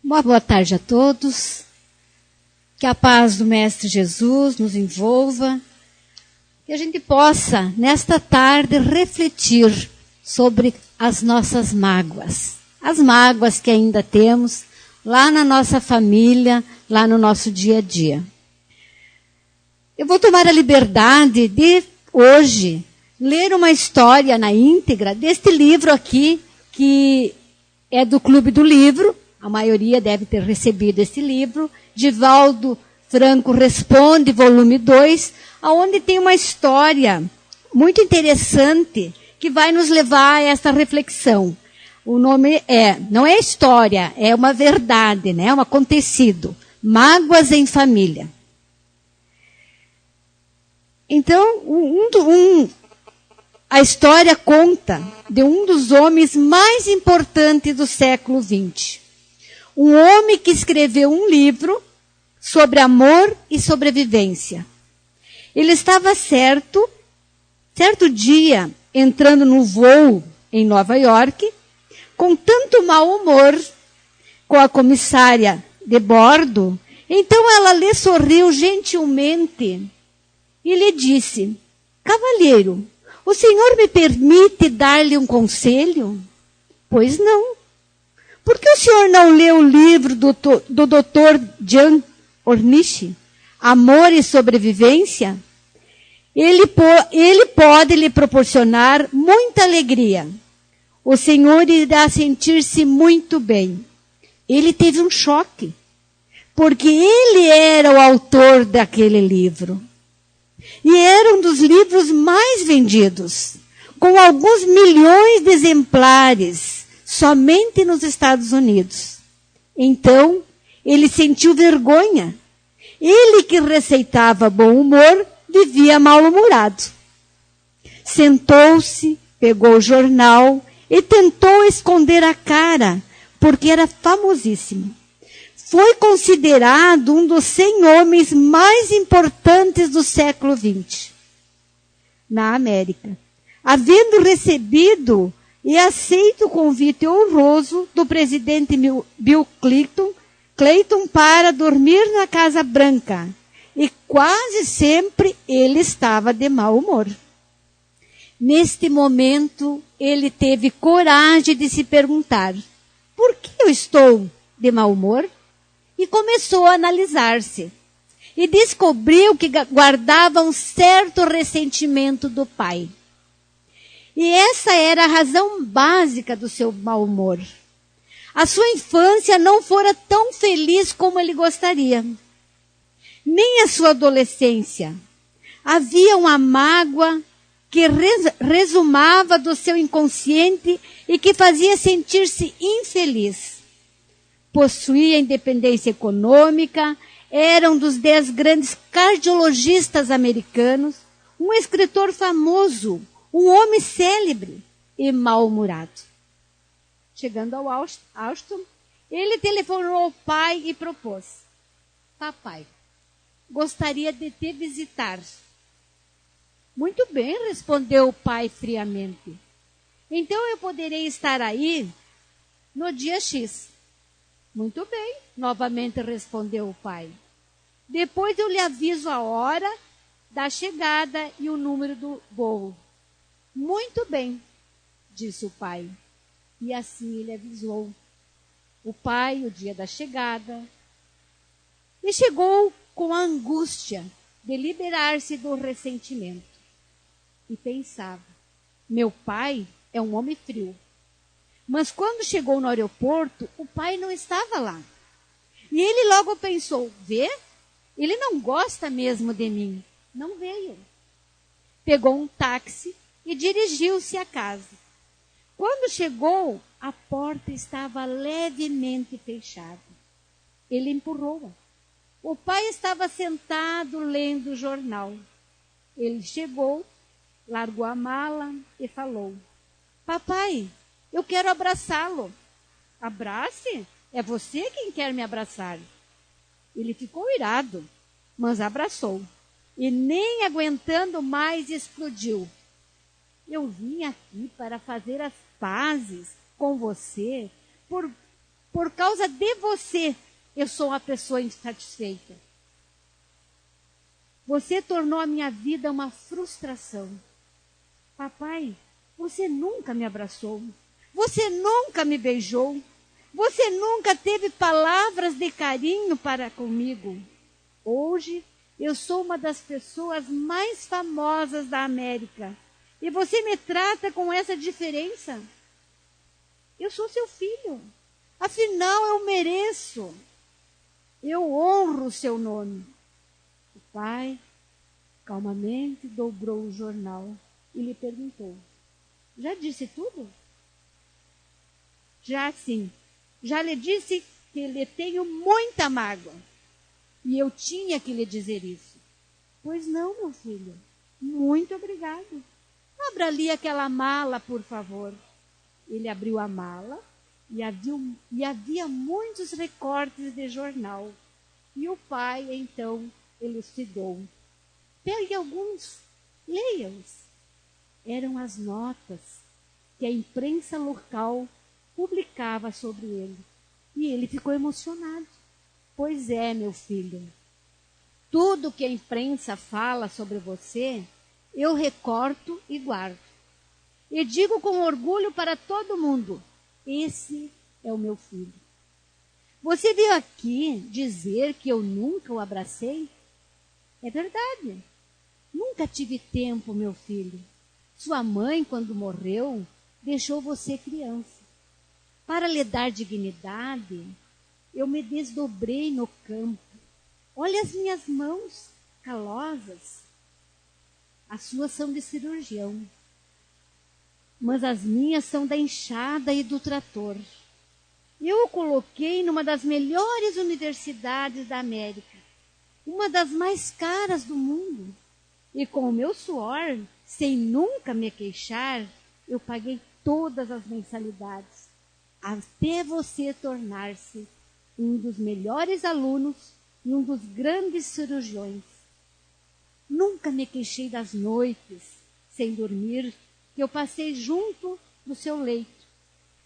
Uma boa tarde a todos. Que a paz do Mestre Jesus nos envolva. Que a gente possa, nesta tarde, refletir sobre as nossas mágoas. As mágoas que ainda temos lá na nossa família, lá no nosso dia a dia. Eu vou tomar a liberdade de, hoje, ler uma história na íntegra deste livro aqui, que é do Clube do Livro. A maioria deve ter recebido esse livro. Divaldo Franco Responde, volume 2, onde tem uma história muito interessante que vai nos levar a essa reflexão. O nome não é história, é uma verdade, né? Um acontecido. Mágoas em família. Então, a história conta de um dos homens mais importantes do século XX. Um homem que escreveu um livro sobre amor e sobrevivência. Ele estava certo dia, entrando no voo em Nova York, com tanto mau humor com a comissária de bordo. Então ela lhe sorriu gentilmente e lhe disse: "Cavalheiro, o senhor me permite dar-lhe um conselho?" "Pois não." "Por que o senhor não lê o livro do Dr. Jan Ornish, Amor e Sobrevivência? Ele pode lhe proporcionar muita alegria. O senhor irá sentir-se muito bem." Ele teve um choque, porque ele era o autor daquele livro. E era um dos livros mais vendidos, com alguns milhões de exemplares, somente nos Estados Unidos. Então, ele sentiu vergonha. Ele que receitava bom humor, vivia mal-humorado. Sentou-se, pegou o jornal e tentou esconder a cara, porque era famosíssimo. Foi considerado um dos 100 homens mais importantes do século XX na América, havendo recebido e aceito o convite honroso do presidente Bill Clinton para dormir na Casa Branca. E quase sempre ele estava de mau humor. Neste momento, ele teve coragem de se perguntar: por que eu estou de mau humor? E começou a analisar-se. E descobriu que guardava um certo ressentimento do pai. E essa era a razão básica do seu mau humor. A sua infância não fora tão feliz como ele gostaria. Nem a sua adolescência. Havia uma mágoa que resumava do seu inconsciente e que fazia sentir-se infeliz. Possuía independência econômica, era um dos 10 grandes cardiologistas americanos, um escritor famoso, um homem célebre e mal-humorado. Chegando ao Austin, ele telefonou ao pai e propôs: "Papai, gostaria de te visitar." "Muito bem," respondeu o pai friamente. "Então eu poderei estar aí no dia X." "Muito bem," novamente respondeu o pai. "Depois eu lhe aviso a hora da chegada e o número do voo." "Muito bem," disse o pai. E assim ele avisou o pai o dia da chegada. E chegou com a angústia de liberar-se do ressentimento. E pensava: meu pai é um homem frio. Mas quando chegou no aeroporto, o pai não estava lá. E ele logo pensou: vê? Ele não gosta mesmo de mim. Não veio. Pegou um táxi e dirigiu-se à casa. Quando chegou, a porta estava levemente fechada. Ele empurrou-a. O pai estava sentado lendo o jornal. Ele chegou, largou a mala e falou: "Papai, eu quero abraçá-lo." "Abrace? É você quem quer me abraçar." Ele ficou irado, mas abraçou. E nem aguentando mais, explodiu: "Eu vim aqui para fazer as pazes com você por Por causa de você, eu sou uma pessoa insatisfeita. Você tornou a minha vida uma frustração. Papai, você nunca me abraçou. Você nunca me beijou. Você nunca teve palavras de carinho para comigo. Hoje, eu sou uma das pessoas mais famosas da América. E você me trata com essa diferença? Eu sou seu filho. Afinal, eu mereço. Eu honro o seu nome. O pai, calmamente, dobrou o jornal e lhe perguntou: já disse tudo? Já sim. Já lhe disse que lhe tenho muita mágoa. E eu tinha que lhe dizer isso. Pois não, meu filho. Muito obrigado. Abra ali aquela mala, por favor. Ele abriu a mala e havia muitos recortes de jornal. E o pai, então, elucidou. Pegue alguns, leia-os. Eram as notas que a imprensa local publicava sobre ele. E ele ficou emocionado. Pois é, meu filho. Tudo que a imprensa fala sobre você, eu recorto e guardo. E digo com orgulho para todo mundo: esse é o meu filho. Você veio aqui dizer que eu nunca o abracei? É verdade. Nunca tive tempo, meu filho. Sua mãe, quando morreu, deixou você criança. Para lhe dar dignidade, eu me desdobrei no campo. Olha as minhas mãos calosas. As suas são de cirurgião, mas as minhas são da enxada e do trator. Eu o coloquei numa das melhores universidades da América, uma das mais caras do mundo. E com o meu suor, sem nunca me queixar, eu paguei todas as mensalidades, até você tornar-se um dos melhores alunos e um dos grandes cirurgiões. Nunca me queixei das noites, sem dormir, que eu passei junto do seu leito.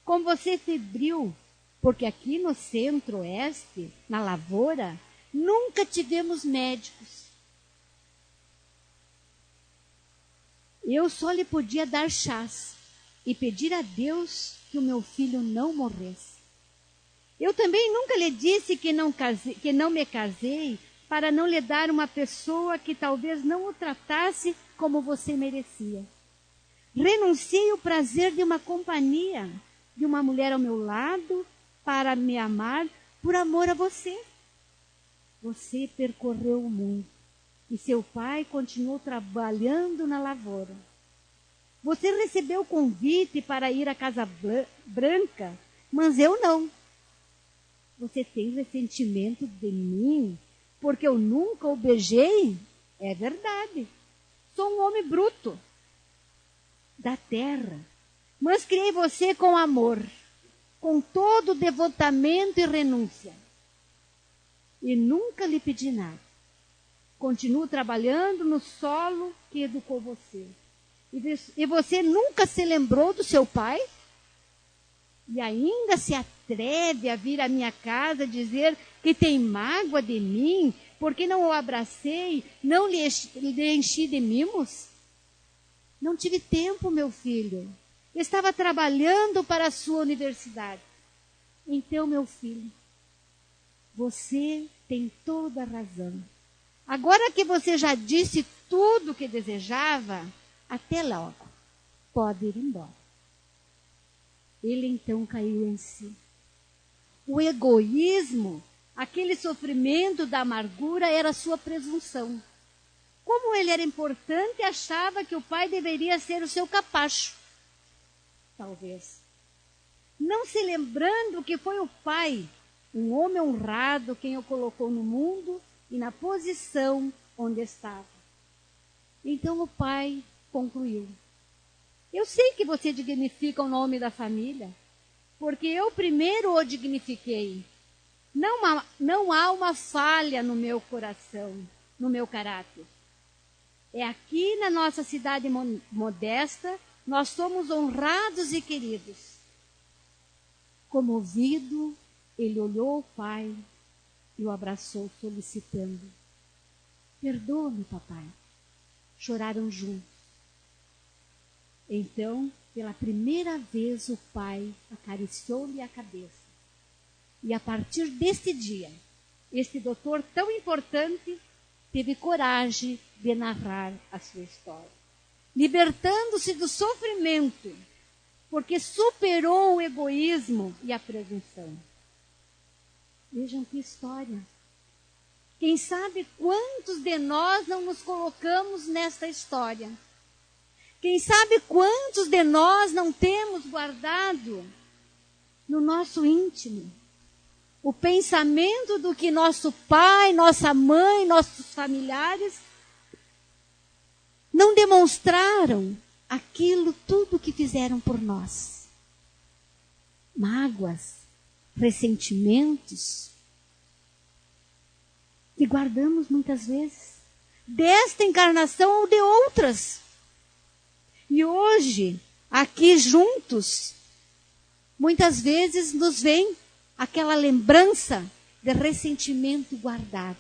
Com você febril, porque aqui no centro-oeste, na lavoura, nunca tivemos médicos. Eu só lhe podia dar chás e pedir a Deus que o meu filho não morresse. Eu também nunca lhe disse que não me casei para não lhe dar uma pessoa que talvez não o tratasse como você merecia. Renunciei ao prazer de uma companhia, de uma mulher ao meu lado, para me amar por amor a você. Você percorreu o mundo e seu pai continuou trabalhando na lavoura. Você recebeu o convite para ir à Casa Branca, mas eu não. Você tem ressentimento de mim porque eu nunca o beijei? É verdade. Sou um homem bruto da terra, mas criei você com amor, com todo devotamento e renúncia. E nunca lhe pedi nada. Continuo trabalhando no solo que educou você. E você nunca se lembrou do seu pai? E ainda se atreve a vir à minha casa dizer que tem mágoa de mim, porque não o abracei, não lhe enchi de mimos? Não tive tempo, meu filho. Estava trabalhando para a sua universidade. Então, meu filho, você tem toda a razão. Agora que você já disse tudo o que desejava, até logo. Pode ir embora. Ele então caiu em si. O egoísmo, aquele sofrimento da amargura era sua presunção. Como ele era importante, achava que o pai deveria ser o seu capacho. Talvez. Não se lembrando que foi o pai, um homem honrado, quem o colocou no mundo e na posição onde estava. Então o pai concluiu: eu sei que você dignifica o nome da família, porque eu primeiro o dignifiquei. Não há uma falha no meu coração, no meu caráter. É aqui na nossa cidade modesta, nós somos honrados e queridos. Comovido, ele olhou o pai e o abraçou, solicitando: perdoa-me, papai. Choraram juntos. Então, pela primeira vez, o pai acariciou-lhe a cabeça. E a partir desse dia, este doutor tão importante teve coragem de narrar a sua história, libertando-se do sofrimento, porque superou o egoísmo e a presunção. Vejam que história. Quem sabe quantos de nós não nos colocamos nesta história? Quem sabe quantos de nós não temos guardado no nosso íntimo o pensamento do que nosso pai, nossa mãe, nossos familiares não demonstraram aquilo tudo que fizeram por nós. Mágoas, ressentimentos, que guardamos muitas vezes, desta encarnação ou de outras. E hoje, aqui juntos, muitas vezes nos vem aquela lembrança de ressentimento guardado.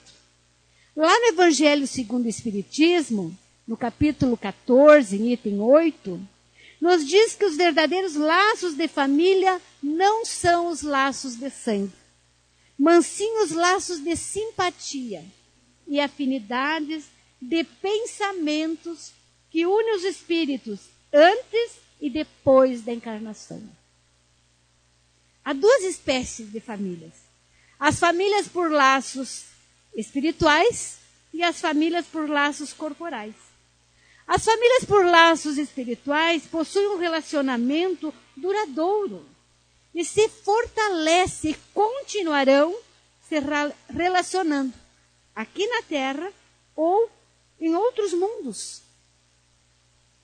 Lá no Evangelho segundo o Espiritismo, no capítulo 14, em item 8, nos diz que os verdadeiros laços de família não são os laços de sangue, mas sim os laços de simpatia e afinidades de pensamentos que unem os espíritos antes e depois da encarnação. Há duas espécies de famílias: as famílias por laços espirituais e as famílias por laços corporais. As famílias por laços espirituais possuem um relacionamento duradouro e se fortalecem e continuarão se relacionando aqui na Terra ou em outros mundos.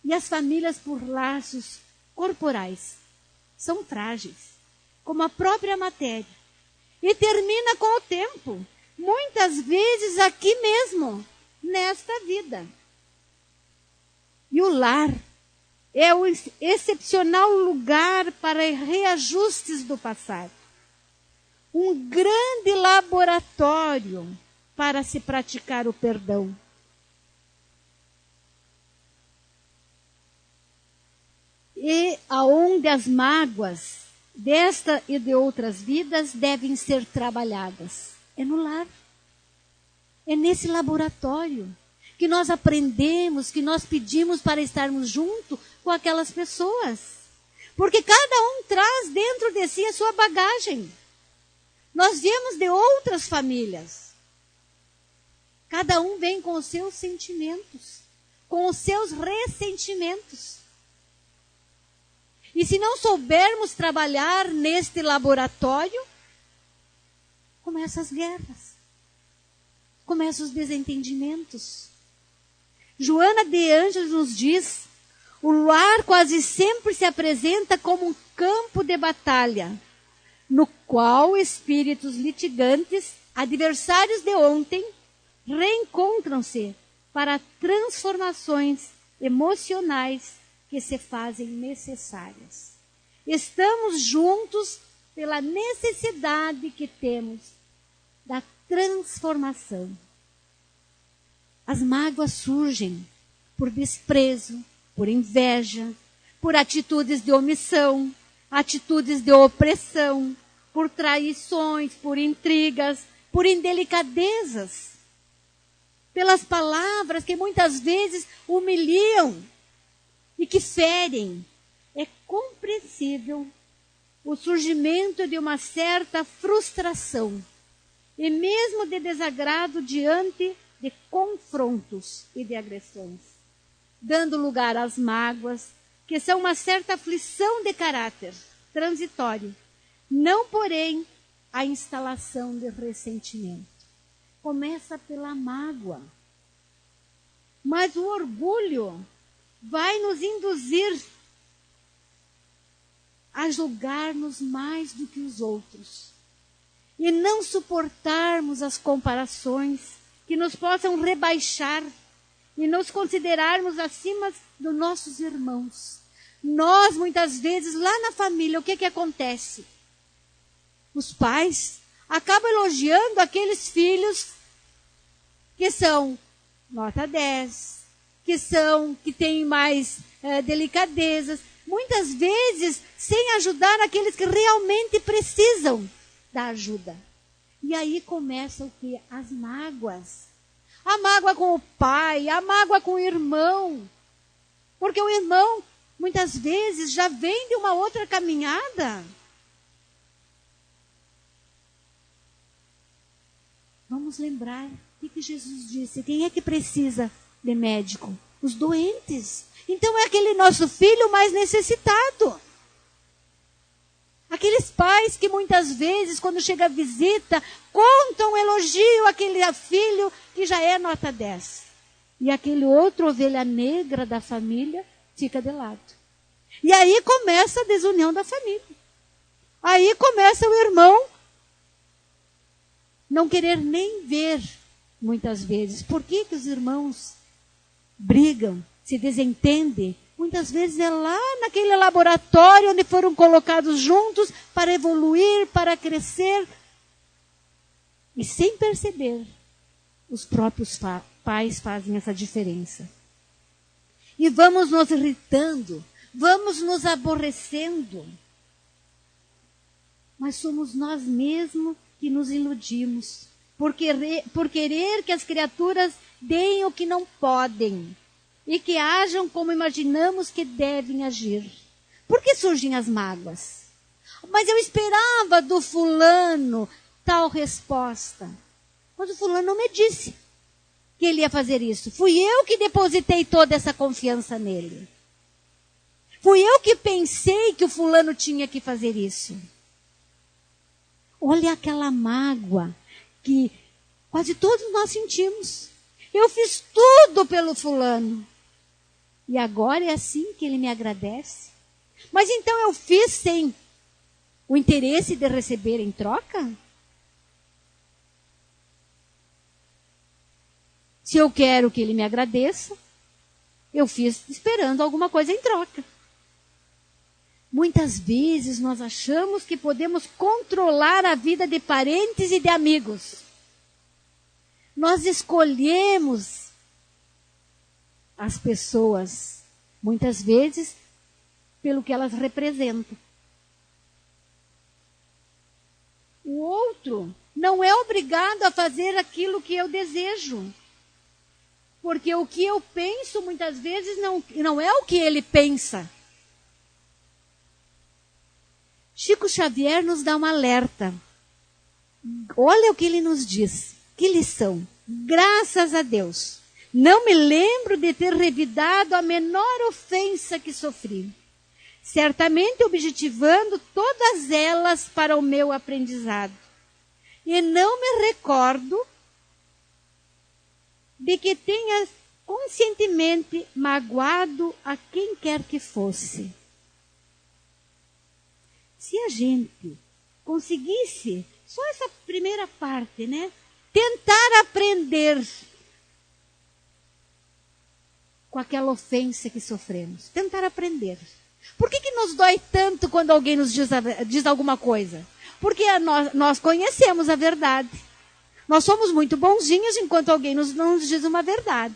E as famílias por laços corporais são frágeis, como a própria matéria, e termina com o tempo, muitas vezes aqui mesmo, nesta vida. E o lar é o excepcional lugar para reajustes do passado. Um grande laboratório para se praticar o perdão. E aonde as mágoas desta e de outras vidas devem ser trabalhadas? É no lar. É nesse laboratório que nós aprendemos, que nós pedimos para estarmos junto com aquelas pessoas. Porque cada um traz dentro de si a sua bagagem. Nós viemos de outras famílias. Cada um vem com os seus sentimentos, com os seus ressentimentos. E se não soubermos trabalhar neste laboratório, começam as guerras, começam os desentendimentos. Joana de Ângeles nos diz: o lar quase sempre se apresenta como um campo de batalha, no qual espíritos litigantes, adversários de ontem, reencontram-se para transformações emocionais que se fazem necessárias. Estamos juntos pela necessidade que temos da transformação. As mágoas surgem por desprezo, por inveja, por atitudes de omissão, atitudes de opressão, por traições, por intrigas, por indelicadezas, pelas palavras que muitas vezes humilham e que ferem. É compreensível o surgimento de uma certa frustração e mesmo de desagrado diante de confrontos e de agressões, dando lugar às mágoas, que são uma certa aflição de caráter transitório, não, porém, a instalação de ressentimento. Começa pela mágoa. Mas o orgulho vai nos induzir a julgar-nos mais do que os outros e não suportarmos as comparações que nos possam rebaixar e nos considerarmos acima dos nossos irmãos. Nós, muitas vezes, lá na família, o que acontece? os pais acabam elogiando aqueles filhos que são nota 10, que têm mais delicadezas, muitas vezes sem ajudar aqueles que realmente precisam da ajuda. E aí começam o quê? As mágoas. A mágoa com o pai, a mágoa com o irmão. Porque o irmão, muitas vezes, já vem de uma outra caminhada. Vamos lembrar o que Jesus disse. Quem é que precisa de médico? Os doentes. Então é aquele nosso filho mais necessitado. Aqueles pais que muitas vezes, quando chega a visita, contam, elogiam aquele filho que já é nota 10. E aquele outro ovelha negra da família fica de lado. E aí começa a desunião da família. Aí começa o irmão não querer nem ver, muitas vezes. Por que os irmãos brigam, se desentendem? Muitas vezes é lá naquele laboratório onde foram colocados juntos para evoluir, para crescer. E sem perceber, os próprios pais fazem essa diferença. E vamos nos irritando, vamos nos aborrecendo. Mas somos nós mesmos que nos iludimos, por querer que as criaturas deem o que não podem e que ajam como imaginamos que devem agir. Por que surgem as mágoas? Mas eu esperava do fulano tal resposta. Mas o fulano não me disse que ele ia fazer isso. Fui eu que depositei toda essa confiança nele. Fui eu que pensei que o fulano tinha que fazer isso. Olha aquela mágoa que quase todos nós sentimos. Eu fiz tudo pelo fulano. E agora é assim que ele me agradece? Mas então eu fiz sem o interesse de receber em troca? Se eu quero que ele me agradeça, eu fiz esperando alguma coisa em troca. Muitas vezes nós achamos que podemos controlar a vida de parentes e de amigos. Nós escolhemos as pessoas, muitas vezes, pelo que elas representam. O outro não é obrigado a fazer aquilo que eu desejo. Porque o que eu penso, muitas vezes, não é o que ele pensa. Chico Xavier nos dá um alerta. Olha o que ele nos diz. Que lição. Graças a Deus. Não me lembro de ter revidado a menor ofensa que sofri. Certamente objetivando todas elas para o meu aprendizado. E não me recordo de que tenha conscientemente magoado a quem quer que fosse. Se a gente conseguisse, só essa primeira parte, né? Tentar aprender com aquela ofensa que sofremos. Tentar aprender. Por que nos dói tanto quando alguém nos diz alguma coisa? Porque nós conhecemos a verdade. Nós somos muito bonzinhos enquanto alguém não nos diz uma verdade.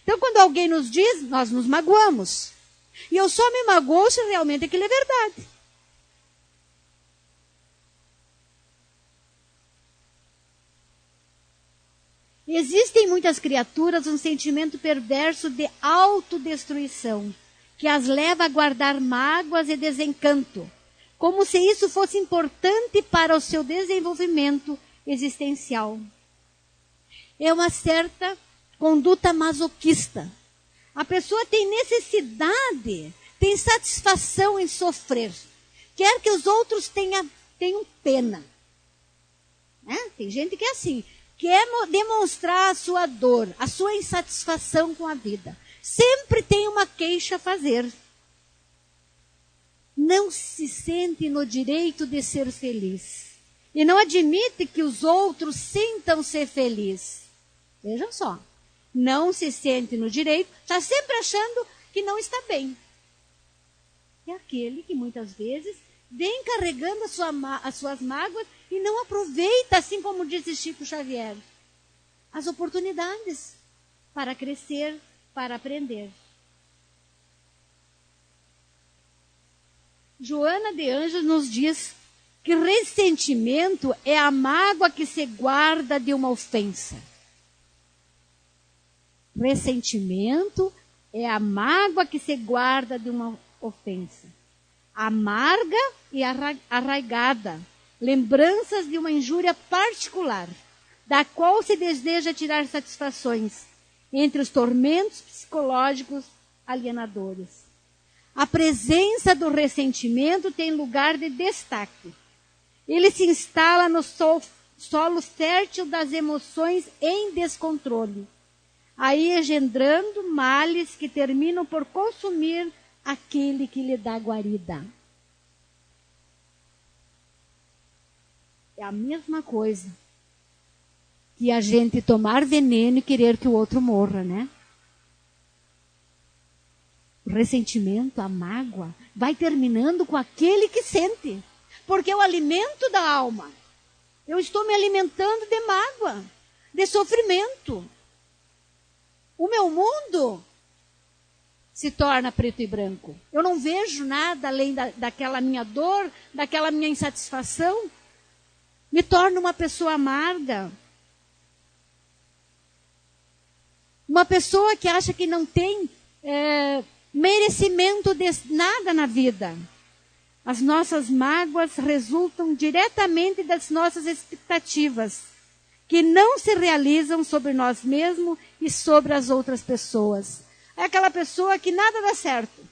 Então, quando alguém nos diz, nós nos magoamos. E eu só me magoo se realmente aquilo é verdade. Existem muitas criaturas um sentimento perverso de autodestruição, que as leva a guardar mágoas e desencanto, como se isso fosse importante para o seu desenvolvimento existencial. É uma certa conduta masoquista. A pessoa tem necessidade, tem satisfação em sofrer. Quer que os outros tenham pena. Tem gente que é assim. Quer demonstrar a sua dor, a sua insatisfação com a vida. Sempre tem uma queixa a fazer. Não se sente no direito de ser feliz. E não admite que os outros sintam ser felizes. Vejam só. Não se sente no direito, está sempre achando que não está bem. É aquele que muitas vezes vem carregando as suas mágoas e não aproveita, assim como disse Chico Xavier, as oportunidades para crescer, para aprender. Joana de Ângeles nos diz que ressentimento é a mágoa que se guarda de uma ofensa. Ressentimento é a mágoa que se guarda de uma ofensa. Amarga e arraigada, lembranças de uma injúria particular, da qual se deseja tirar satisfações, entre os tormentos psicológicos alienadores. A presença do ressentimento tem lugar de destaque. Ele se instala no solo fértil das emoções em descontrole, aí engendrando males que terminam por consumir aquele que lhe dá guarida. É a mesma coisa que a gente tomar veneno e querer que o outro morra, né? O ressentimento, a mágoa, vai terminando com aquele que sente. Porque é o alimento da alma. Eu estou me alimentando de mágoa, de sofrimento. O meu mundo se torna preto e branco. Eu não vejo nada além daquela minha dor, daquela minha insatisfação. Me torno uma pessoa amarga. Uma pessoa que acha que não tem merecimento de nada na vida. As nossas mágoas resultam diretamente das nossas expectativas, que não se realizam sobre nós mesmos e sobre as outras pessoas. É aquela pessoa que nada dá certo.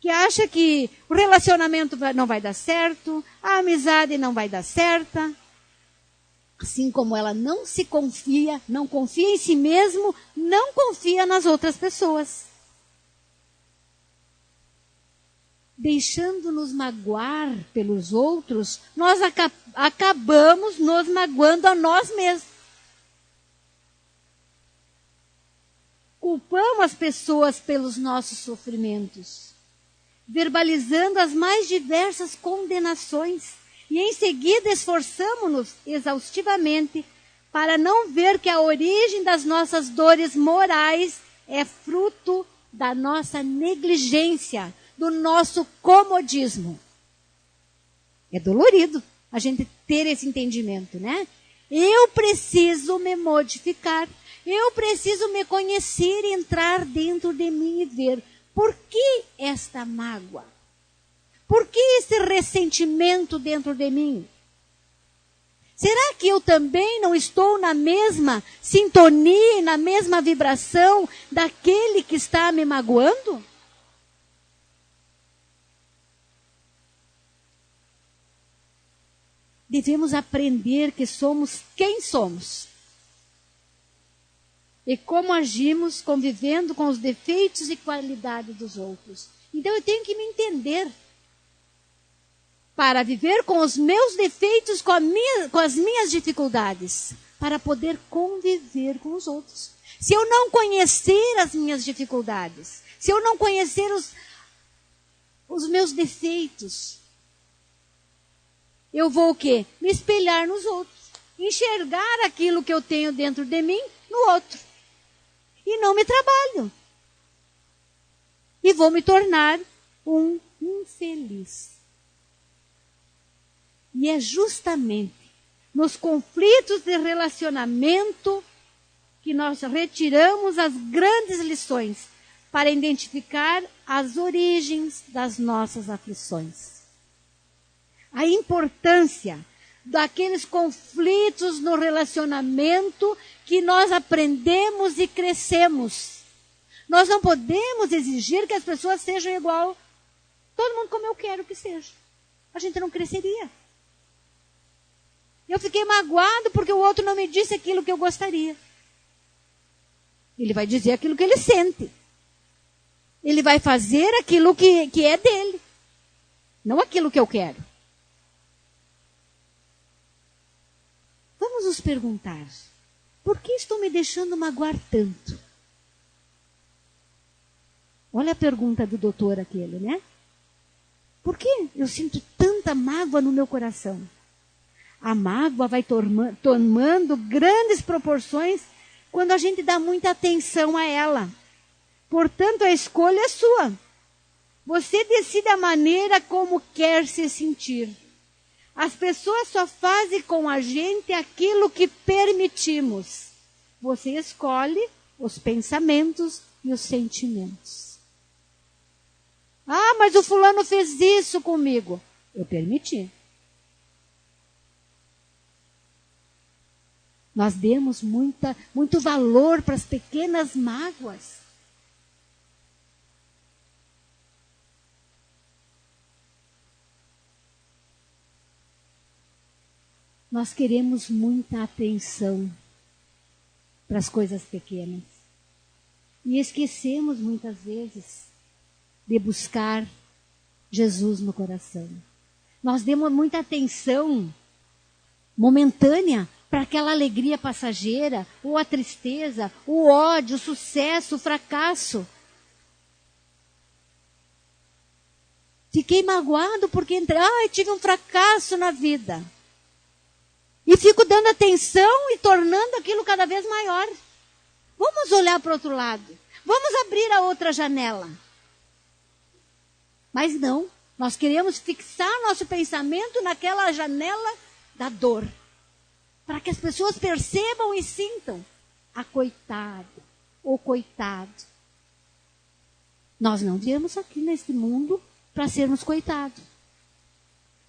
Que acha que o relacionamento não vai dar certo, a amizade não vai dar certa. Assim como ela não se confia, não confia em si mesmo, não confia nas outras pessoas. Deixando-nos magoar pelos outros, nós acabamos nos magoando a nós mesmos. Culpamos as pessoas pelos nossos sofrimentos, verbalizando as mais diversas condenações. E em seguida esforçamo-nos exaustivamente para não ver que a origem das nossas dores morais é fruto da nossa negligência, do nosso comodismo. É dolorido a gente ter esse entendimento, né? Eu preciso me modificar, eu preciso me conhecer e entrar dentro de mim e ver por que esta mágoa. Por que esse ressentimento dentro de mim? Será que eu também não estou na mesma sintonia, na mesma vibração daquele que está me magoando? Devemos aprender que somos quem somos. E como agimos convivendo com os defeitos e qualidades dos outros. Então eu tenho que me entender. Para viver com os meus defeitos, com as minhas dificuldades, para poder conviver com os outros. Se eu não conhecer as minhas dificuldades, se eu não conhecer os meus defeitos, eu vou o quê? Me espelhar nos outros. Enxergar aquilo que eu tenho dentro de mim no outro. E não me trabalho. E vou me tornar um infeliz. E é justamente nos conflitos de relacionamento que nós retiramos as grandes lições para identificar as origens das nossas aflições. A importância daqueles conflitos no relacionamento que nós aprendemos e crescemos. Nós não podemos exigir que as pessoas sejam igual todo mundo como eu quero que seja. A gente não cresceria. Eu fiquei magoado porque o outro não me disse aquilo que eu gostaria. Ele vai dizer aquilo que ele sente. Ele vai fazer aquilo que é dele. Não aquilo que eu quero. Vamos nos perguntar. Por que estou me deixando magoar tanto? Olha a pergunta do doutor aquele, né? Por que eu sinto tanta mágoa no meu coração? A mágoa vai tomando grandes proporções quando a gente dá muita atenção a ela. Portanto, a escolha é sua. Você decide a maneira como quer se sentir. As pessoas só fazem com a gente aquilo que permitimos. Você escolhe os pensamentos e os sentimentos. Ah, mas o fulano fez isso comigo. Eu permiti. Nós demos muito valor para as pequenas mágoas. Nós queremos muita atenção para as coisas pequenas. E esquecemos muitas vezes de buscar Jesus no coração. Nós demos muita atenção momentânea para aquela alegria passageira, ou a tristeza, o ódio, o sucesso, o fracasso. Fiquei magoado porque tive um fracasso na vida. E fico dando atenção e tornando aquilo cada vez maior. Vamos olhar para o outro lado. Vamos abrir a outra janela. Mas não, nós queremos fixar nosso pensamento naquela janela da dor. Para que as pessoas percebam e sintam a coitada, ou coitado. Nós não viemos aqui neste mundo para sermos coitados.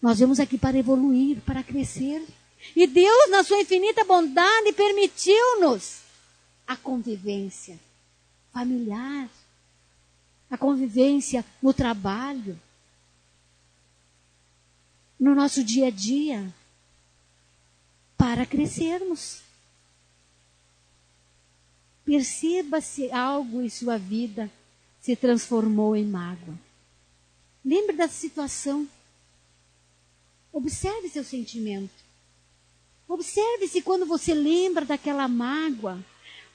Nós viemos aqui para evoluir, para crescer. E Deus, na sua infinita bondade, permitiu-nos a convivência familiar, a convivência no trabalho, no nosso dia a dia, para crescermos. Perceba se algo em sua vida se transformou em mágoa. Lembre da situação. Observe seu sentimento. Observe se quando você lembra daquela mágoa,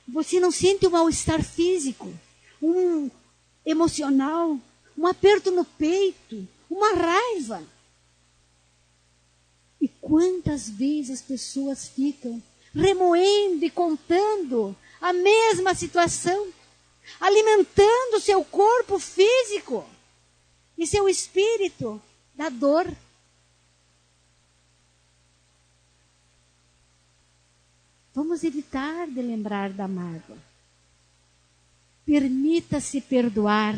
você não sente um mal-estar físico, um emocional, um aperto no peito, uma raiva. E quantas vezes as pessoas ficam remoendo e contando a mesma situação, alimentando seu corpo físico e seu espírito da dor. Vamos evitar de lembrar da mágoa. Permita-se perdoar,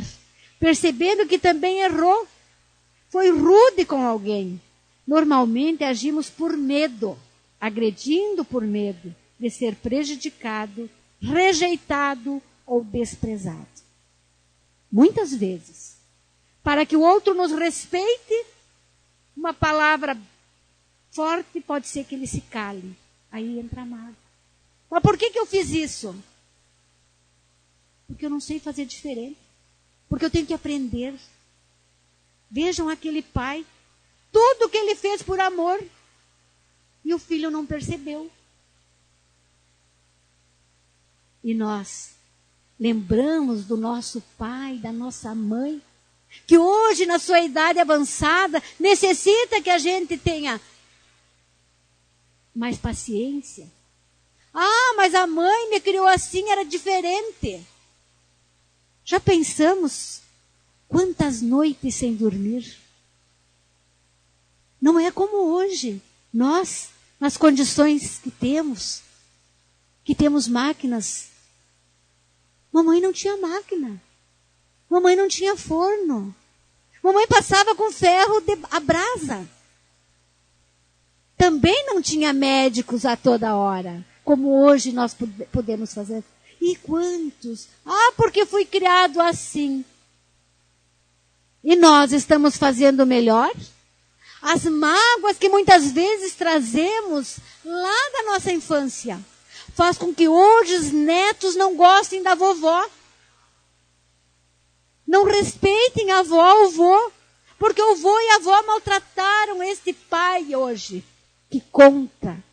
percebendo que também errou. Foi rude com alguém. Normalmente agimos por medo, agredindo por medo de ser prejudicado, rejeitado ou desprezado. Muitas vezes, para que o outro nos respeite, uma palavra forte pode ser que ele se cale. Aí entra a mágoa. Mas por que eu fiz isso? Porque eu não sei fazer diferente. Porque eu tenho que aprender. Vejam aquele pai. Tudo que ele fez por amor. E o filho não percebeu. E nós lembramos do nosso pai, da nossa mãe, que hoje, na sua idade avançada, necessita que a gente tenha mais paciência. Ah, mas a mãe me criou assim, era diferente. Já pensamos quantas noites sem dormir? Não é como hoje. Nós, nas condições que temos máquinas. Mamãe não tinha máquina. Mamãe não tinha forno. Mamãe passava com ferro a brasa. Também não tinha médicos a toda hora, como hoje nós podemos fazer. E quantos? Ah, porque fui criado assim. E nós estamos fazendo melhor? As mágoas que muitas vezes trazemos lá da nossa infância faz com que hoje os netos não gostem da vovó. Não respeitem a avó ou o vô, porque o vô e a avó maltrataram este pai hoje, que conta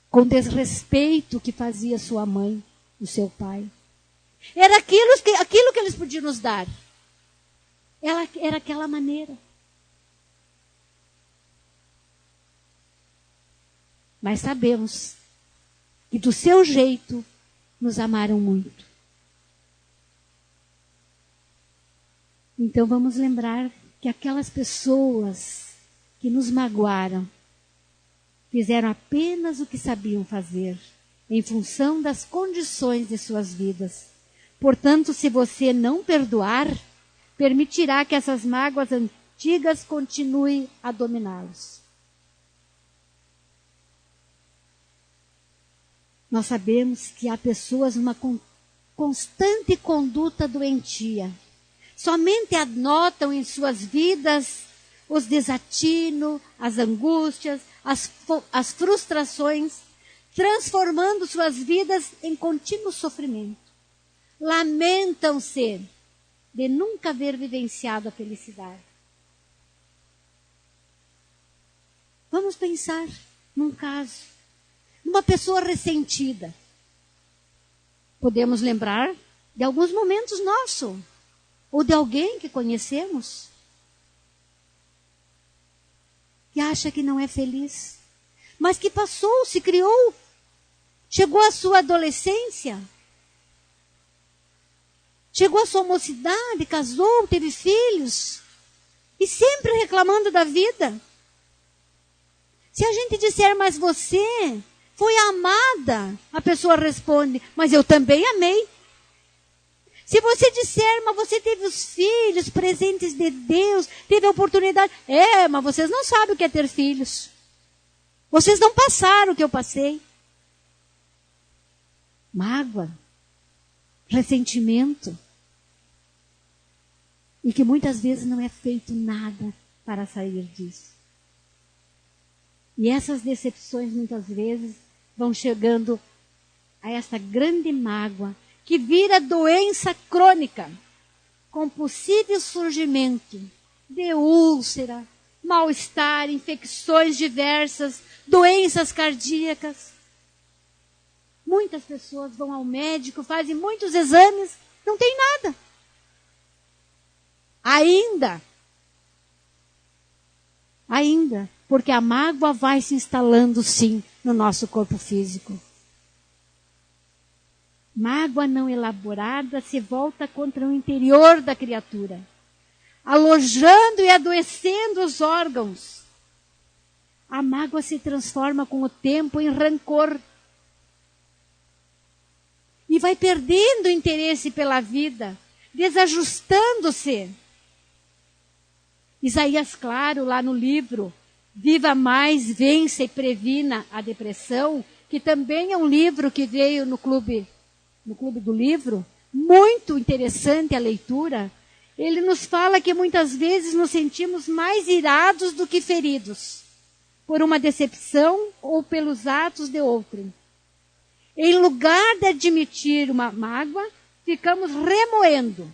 com desrespeito que fazia sua mãe, o seu pai. Era aquilo que eles podiam nos dar. Ela era aquela maneira. Mas sabemos que do seu jeito nos amaram muito. Então vamos lembrar que aquelas pessoas que nos magoaram fizeram apenas o que sabiam fazer, em função das condições de suas vidas. Portanto, se você não perdoar, permitirá que essas mágoas antigas continuem a dominá-los. Nós sabemos que há pessoas numa constante conduta doentia. Somente anotam em suas vidas os desatinos, as angústias, as frustrações, transformando suas vidas em contínuo sofrimento. Lamentam-se de nunca haver vivenciado a felicidade. Vamos pensar num caso, numa pessoa ressentida. Podemos lembrar de alguns momentos nossos, ou de alguém que conhecemos, que acha que não é feliz, mas que passou, se criou, chegou à sua adolescência, chegou à sua mocidade, casou, teve filhos, e sempre reclamando da vida. Se a gente disser, mas você foi amada, a pessoa responde, mas eu também amei. Se você disser, mas você teve os filhos, presentes de Deus, teve a oportunidade. Mas vocês não sabem o que é ter filhos. Vocês não passaram o que eu passei. Mágoa, ressentimento. E que muitas vezes não é feito nada para sair disso. E essas decepções muitas vezes vão chegando a essa grande mágoa, que vira doença crônica, com possível surgimento de úlcera, mal-estar, infecções diversas, doenças cardíacas. Muitas pessoas vão ao médico, fazem muitos exames, não tem nada. Ainda, porque a mágoa vai se instalando sim no nosso corpo físico. Mágoa não elaborada se volta contra o interior da criatura, alojando e adoecendo os órgãos. A mágoa se transforma com o tempo em rancor. E vai perdendo o interesse pela vida, desajustando-se. Isaías Claro, lá no livro Viva Mais, Vença e Previna a Depressão, que também é um livro que veio no Clube do Livro, muito interessante a leitura, ele nos fala que muitas vezes nos sentimos mais irados do que feridos, por uma decepção ou pelos atos de outrem. Em lugar de admitir uma mágoa, ficamos remoendo,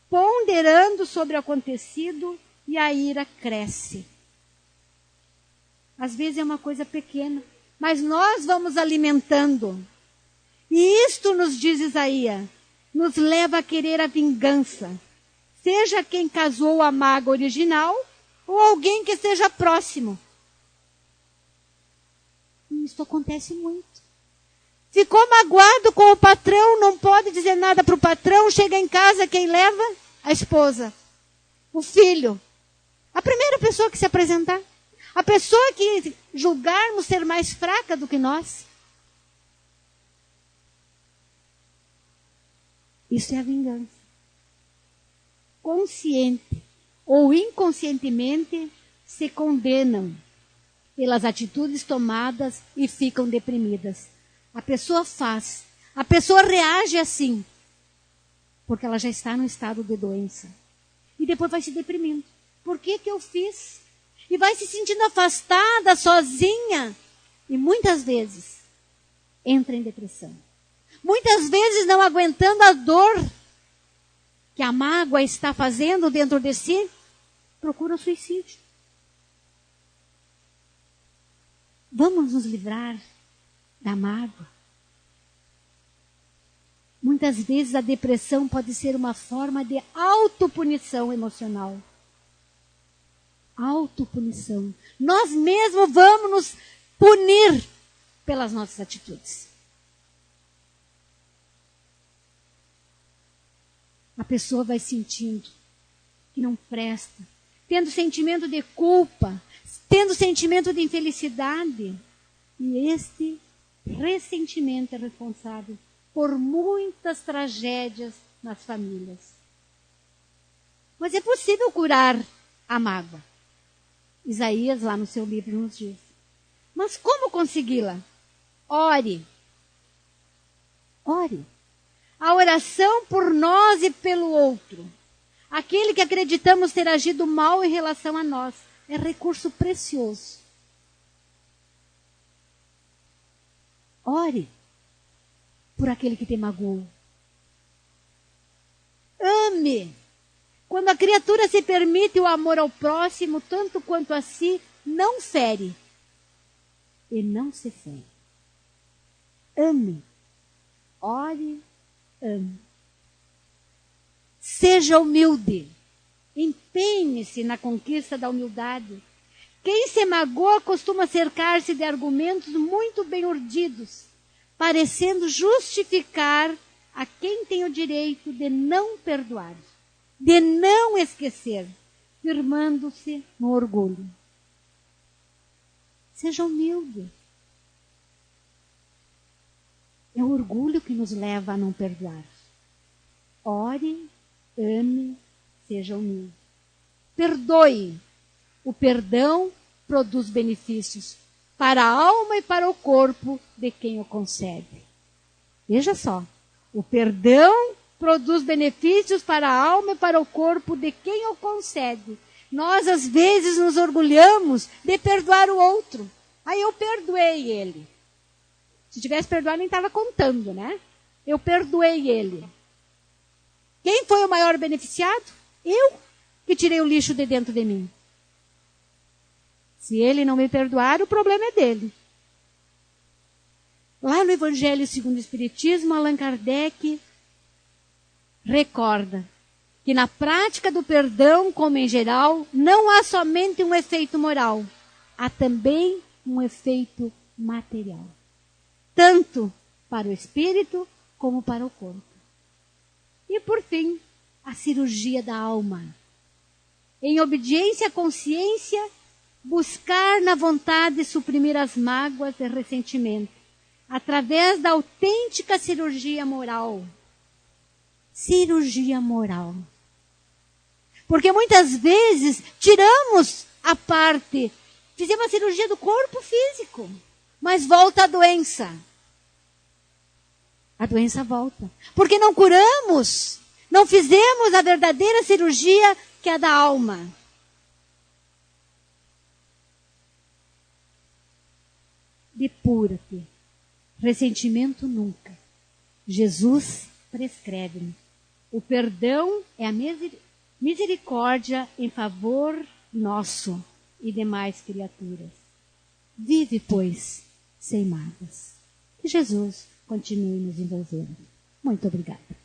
ponderando sobre o acontecido e a ira cresce. Às vezes é uma coisa pequena, mas nós vamos alimentando. E isto, nos diz Isaías, nos leva a querer a vingança. Seja quem causou a mágoa original ou alguém que esteja próximo. E isso acontece muito. Ficou magoado com o patrão, não pode dizer nada para o patrão, chega em casa, quem leva? A esposa, o filho. A primeira pessoa que se apresentar. A pessoa que julgarmos ser mais fraca do que nós. Isso é a vingança. Consciente ou inconscientemente se condenam pelas atitudes tomadas e ficam deprimidas. A pessoa faz, a pessoa reage assim, porque ela já está no estado de doença. E depois vai se deprimindo. Por que eu fiz? E vai se sentindo afastada, sozinha. E muitas vezes entra em depressão. Muitas vezes não aguentando a dor que a mágoa está fazendo dentro de si, procura o suicídio. Vamos nos livrar da mágoa. Muitas vezes a depressão pode ser uma forma de autopunição emocional. Autopunição. Nós mesmos vamos nos punir pelas nossas atitudes. A pessoa vai sentindo que não presta, tendo sentimento de culpa, tendo sentimento de infelicidade. E este ressentimento é responsável por muitas tragédias nas famílias. Mas é possível curar a mágoa. Isaías, lá no seu livro, nos diz. Mas como consegui-la? Ore. Ore. A oração por nós e pelo outro. Aquele que acreditamos ter agido mal em relação a nós. É recurso precioso. Ore por aquele que te magoou. Ame. Quando a criatura se permite o amor ao próximo, tanto quanto a si, não fere. E não se fere. Ame. Ore, ame. Seja humilde. Empenhe-se na conquista da humildade. Quem se magoa costuma cercar-se de argumentos muito bem urdidos, parecendo justificar a quem tem o direito de não perdoar, de não esquecer, firmando-se no orgulho. Seja humilde. É o orgulho que nos leva a não perdoar. Ore, ame, seja humilde. Perdoe. O perdão produz benefícios para a alma e para o corpo de quem o concede. Veja só. O perdão produz benefícios para a alma e para o corpo de quem o concede. Nós, às vezes, nos orgulhamos de perdoar o outro. Aí eu perdoei ele. Se tivesse perdoado, nem estava contando, né? Eu perdoei ele. Quem foi o maior beneficiado? Eu, que tirei o lixo de dentro de mim. Se ele não me perdoar, o problema é dele. Lá no Evangelho segundo o Espiritismo, Allan Kardec recorda que na prática do perdão, como em geral, não há somente um efeito moral, há também um efeito material. Tanto para o espírito como para o corpo. E por fim, a cirurgia da alma. Em obediência à consciência, buscar na vontade suprimir as mágoas e ressentimento, através da autêntica cirurgia moral. Cirurgia moral. Porque muitas vezes tiramos a parte, fizemos a cirurgia do corpo físico, mas volta a doença. A doença volta. Porque não curamos, não fizemos a verdadeira cirurgia que é a da alma. Depura-te. Ressentimento nunca. Jesus prescreve-me. O perdão é a misericórdia em favor nosso e demais criaturas. Vive, pois, sem mágoas. Que Jesus continue nos envolvendo. Muito obrigada.